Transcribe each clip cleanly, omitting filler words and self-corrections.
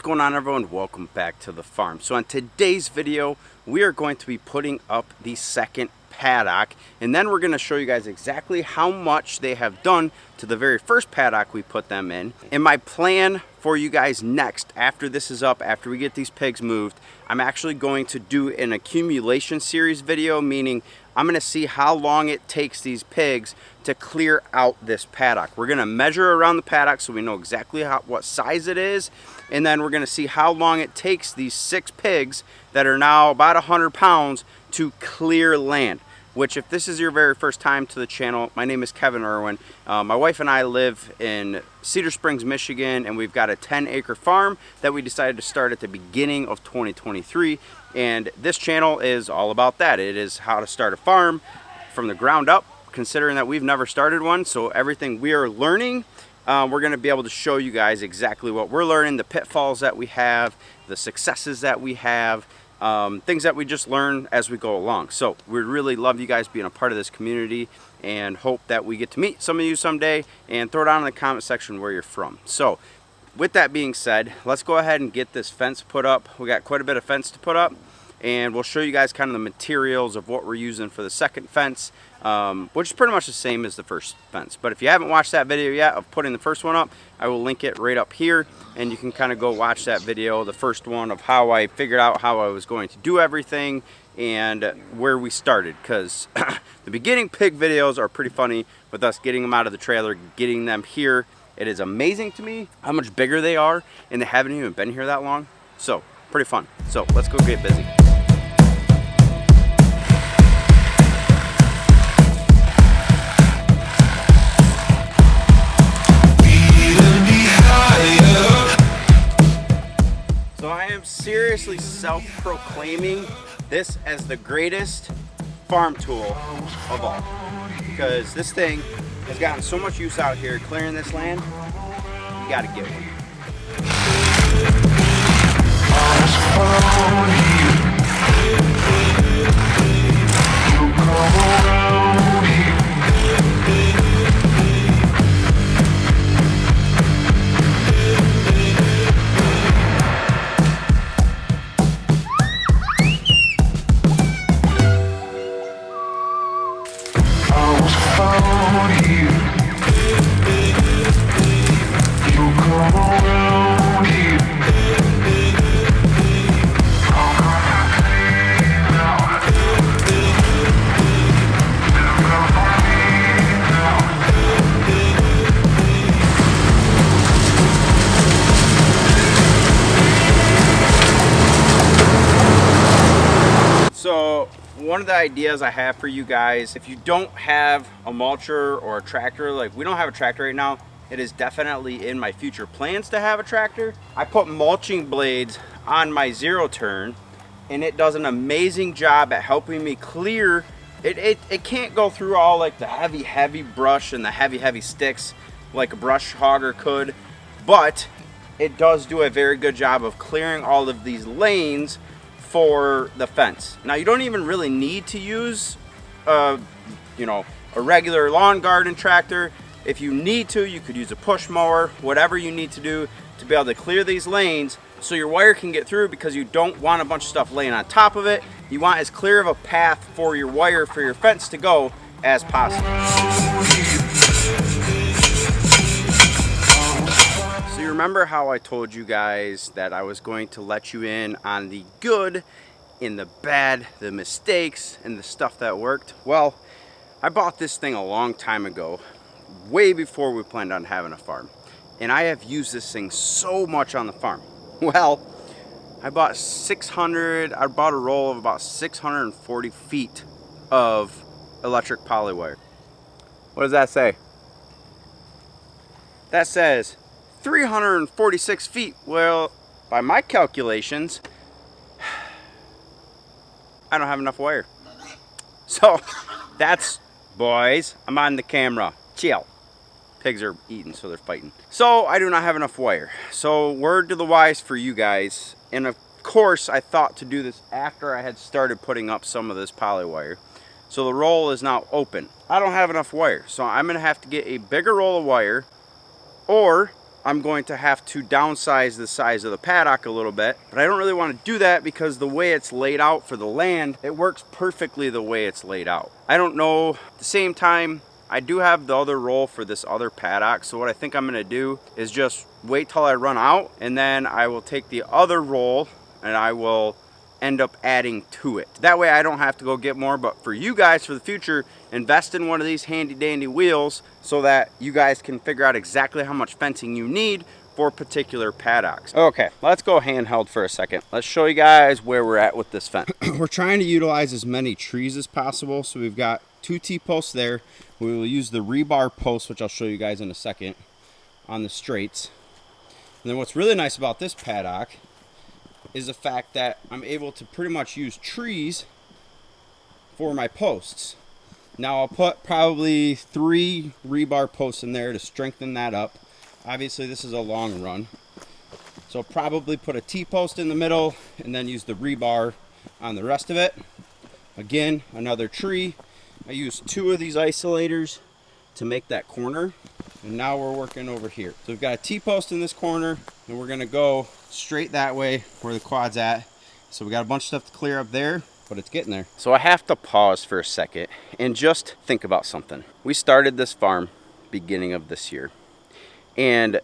What's going on, everyone? Welcome back to the farm. So on today's video we are going to be putting up the second paddock, and then we're going to show you guys exactly how much they have done to the very first paddock we put them in. And my plan for you guys next, after this is up, after we get these pigs moved, I'm actually going to do an accumulation series video, meaning I'm going to see how long it takes these pigs to clear out this paddock. We're going to measure around the paddock so we know exactly what size it is, and then we're going to see how long it takes these 6 pigs that are now about 100 pounds to clear land. Which, if this is your very first time to the channel, my name is Kevin Irwin. My wife and I live in Cedar Springs, Michigan, and we've got a 10-acre farm that we decided to start at the beginning of 2023. And this channel is all about that. It is how to start a farm from the ground up, considering that we've never started one. So everything we are learning, we're going to be able to show you guys exactly what we're learning, the pitfalls that we have, the successes that we have, things that we just learn as we go along. So we really love you guys being a part of this community and hope that we get to meet some of you someday, and throw it down in the comment section where you're from. So with that being said, let's go ahead and get this fence put up. We got quite a bit of fence to put up, and we'll show you guys kind of the materials of what we're using for the second fence, which is pretty much the same as the first fence. But if you haven't watched that video yet of putting the first one up, I will link it right up here, and you can kind of go watch that video, the first one, of how I figured out how I was going to do everything and where we started. Because the beginning pig videos are pretty funny with us getting them out of the trailer, getting them here. It is amazing to me how much bigger they are, and they haven't even been here that long. So pretty fun. So let's go get busy. So I am seriously self-proclaiming this as the greatest farm tool of all, because this thing has gotten so much use out here clearing this land. You gotta get one. So one of the ideas I have for you guys, if you don't have a mulcher or a tractor, like we don't have a tractor right now, it is definitely in my future plans to have a tractor. I put mulching blades on my zero turn, and it does an amazing job at helping me clear. It can't go through all like the heavy brush and the heavy sticks like a brush hogger could, but it does do a very good job of clearing all of these lanes for the fence. Now you don't even really need to use a regular lawn garden tractor. If you need to, you could use a push mower, whatever you need to do to be able to clear these lanes so your wire can get through, because you don't want a bunch of stuff laying on top of it. You want as clear of a path for your wire for your fence to go as possible. So you remember how I told you guys that I was going to let you in on the good and the bad, the mistakes and the stuff that worked? Well, I bought this thing a long time ago, way before we planned on having a farm, and I have used this thing so much on the farm. Well, I bought a roll of about 640 feet of electric poly wire. What does that say? That says 346 feet. Well, by my calculations, I don't have enough wire. So that's, boys, I'm on the camera. Chill. Pigs are eating, so they're fighting. So I do not have enough wire. So word to the wise for you guys, and of course I thought to do this after I had started putting up some of this poly wire. So the roll is now open. I don't have enough wire, so I'm gonna have to get a bigger roll of wire, or I'm going to have to downsize the size of the paddock a little bit, but I don't really want to do that because the way it's laid out for the land, it works perfectly the way it's laid out. I don't know, at the same time, I do have the other roll for this other paddock, so what I think I'm gonna do is just wait till I run out, and then I will take the other roll and I will end up adding to it. That way I don't have to go get more, but for you guys, for the future, invest in one of these handy dandy wheels so that you guys can figure out exactly how much fencing you need for particular paddocks. Okay, let's go handheld for a second. Let's show you guys where we're at with this fence. We're trying to utilize as many trees as possible, so we've got 2 T-posts there. We will use the rebar posts, which I'll show you guys in a second, on the straights. And then what's really nice about this paddock is the fact that I'm able to pretty much use trees for my posts. Now I'll put probably 3 rebar posts in there to strengthen that up. Obviously this is a long run, so I'll probably put a T-post in the middle and then use the rebar on the rest of it. Again, another tree. I used 2 of these isolators to make that corner, and now we're working over here. So we've got a T-post in this corner, and we're gonna go straight that way where the quad's at. So we got a bunch of stuff to clear up there, but it's getting there. So I have to pause for a second and just think about something. We started this farm beginning of this year, and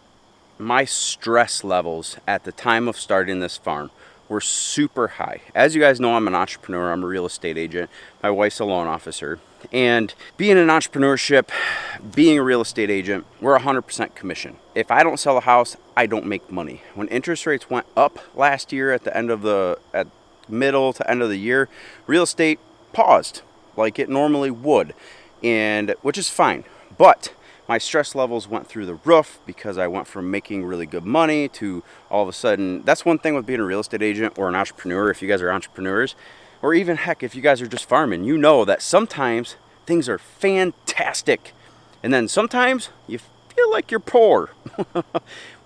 my stress levels at the time of starting this farm were super high. As you guys know, I'm an entrepreneur. I'm a real estate agent. My wife's a loan officer. And being in entrepreneurship, being a real estate agent, we're 100% commission. If I don't sell a house, I don't make money. When interest rates went up last year at the end of at middle to end of the year, real estate paused like it normally would, and which is fine. But my stress levels went through the roof because I went from making really good money to all of a sudden. That's one thing with being a real estate agent or an entrepreneur. If you guys are entrepreneurs, or even heck, if you guys are just farming, you know that sometimes things are fantastic, and then sometimes you feel like you're poor.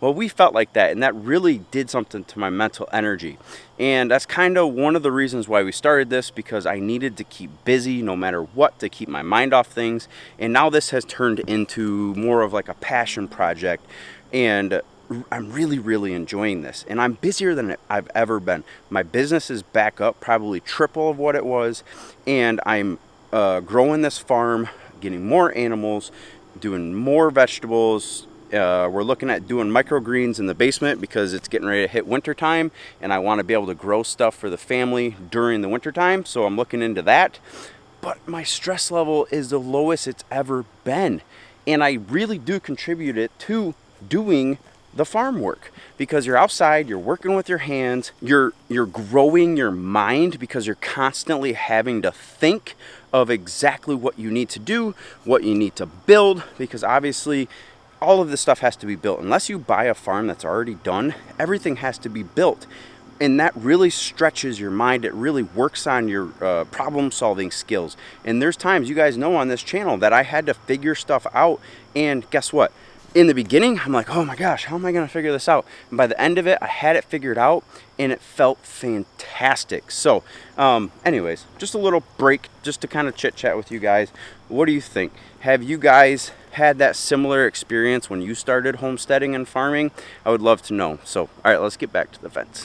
Well, we felt like that, and that really did something to my mental energy. And that's kind of one of the reasons why we started this, because I needed to keep busy no matter what, to keep my mind off things. And now this has turned into more of like a passion project, and I'm really enjoying this, and I'm busier than I've ever been. My business is back up, probably triple of what it was, and I'm growing this farm, getting more animals, doing more vegetables. We're looking at doing microgreens in the basement because it's getting ready to hit winter time, and I want to be able to grow stuff for the family during the winter time, so I'm looking into that. But my stress level is the lowest it's ever been, and I really do contribute it to doing the farm work, because you're outside, you're working with your hands, you're growing your mind because you're constantly having to think of exactly what you need to do, what you need to build, because obviously all of this stuff has to be built. Unless you buy a farm that's already done, everything has to be built. And that really stretches your mind. It really works on your problem solving skills. And there's times, you guys know on this channel, that I had to figure stuff out. And guess what? In the beginning, I'm like, oh my gosh, how am I gonna figure this out? And by the end of it, I had it figured out, and it felt fantastic. So anyways, just a little break just to kind of chit chat with you guys. What do you think? Have you guys had that similar experience when you started homesteading and farming? I would love to know. So all right, let's get back to the fence.